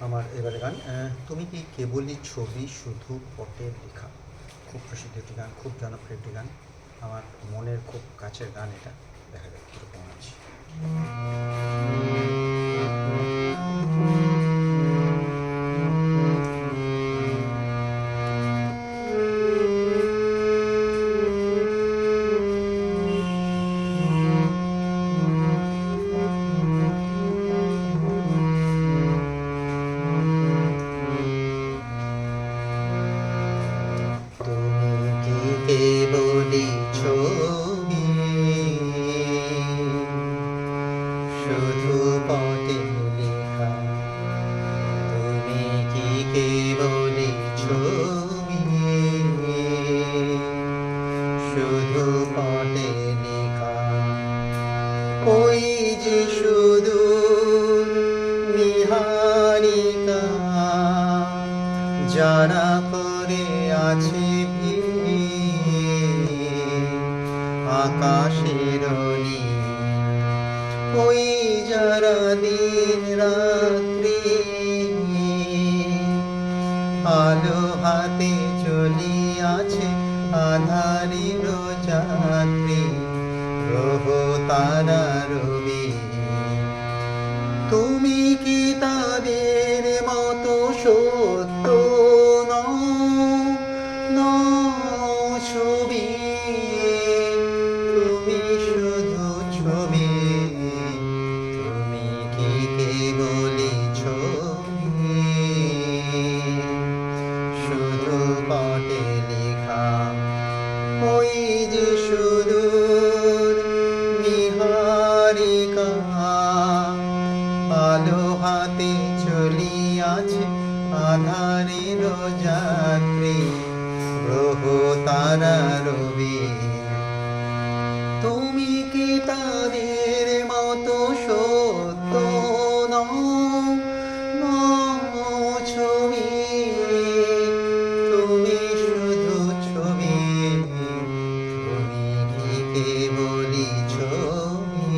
আমার এবারে গান তুমি কি কেবলই ছবি শুধু পটে লেখা। খুব প্রসিদ্ধ একটি গান, খুব জনপ্রিয় একটি গান, আমার মনের খুব কাছের গান এটা। দেখা যাক কীরকম আছে। তুমি কি কেবলই ছবি শুধু পটে লেখা। তুমি কি কেবলই ছবি শুধু পটে লেখা। ওই যে সুদূর নিহারিকা যারা করে আছে আকাশের নীল। ওই যারা দিন রাত্রি আলো হাতে চলিয়াছে আধারির যাত্রী গ্রহ তারা রবি। তুমি কি তাদের মতো সত্য নও ছবি। তুমি শুধু ছবি। তুমি কি কেবলই ছবি শুধু পটে লেখা। ওই যে সুদূর নিহারিকা আলো হাতে চলিয়াছে আধারের যাত্রী গ্রহ তারা রবি। তুমি কি তাদের মতো সত্য নও ছবি। তুমি শুধু ছবি। তুমি কি কেবলই ছবি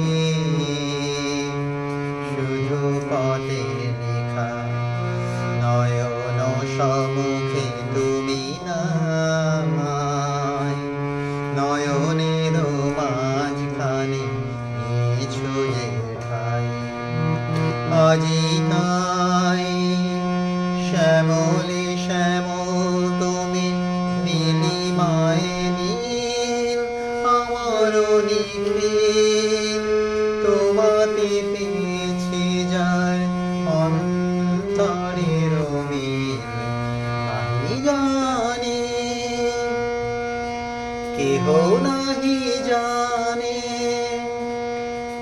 শুধু পটে লেখা। নয়ন সম্মুখে তুমি নাই, নয়নের মাঝখানে নিয়েছো যে ঠাই। আজি তাই শ্যামলে শ্যামল তুমি নীলিমায় নীল। আমারও নিখিল তোমাতে পেয়েছি যার অন্তরের মিল। আমি জানি কেহ নাহি জানে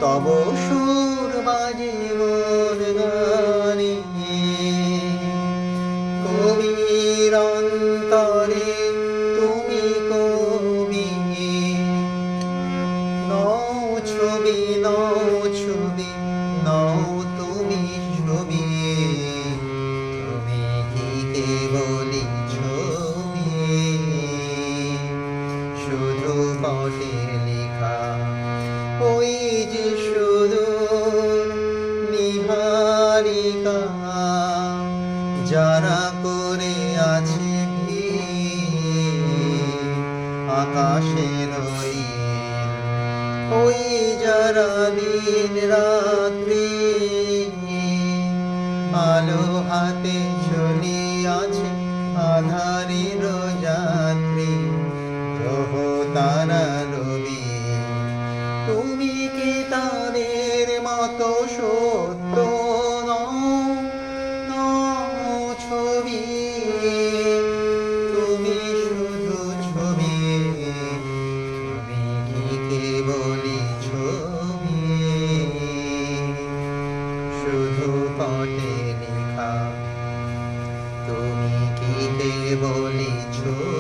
তব সুর বাজে মোর গানে। কবির অন্তরে তুমি কবি নও ছবি নও তুমি ছবি। তুমি কি কেবলই ছবি শুধু পটে লেখা। ওই যে সুদূর নিহারিকা যারা করে আছে আকাশের নীল। ওই যারা দিন রাত্রি আলো হাতে চলিয়াছে আধারির যাত্রী গ্রহ তারা রবি। তুমি কি তাদের মতো সত্য নও ছবি। তুমি শুধু ছবি। তুমি কি কেবলই ছবি শুধু পটে লেখা। তুমি কি কেবলই ছবি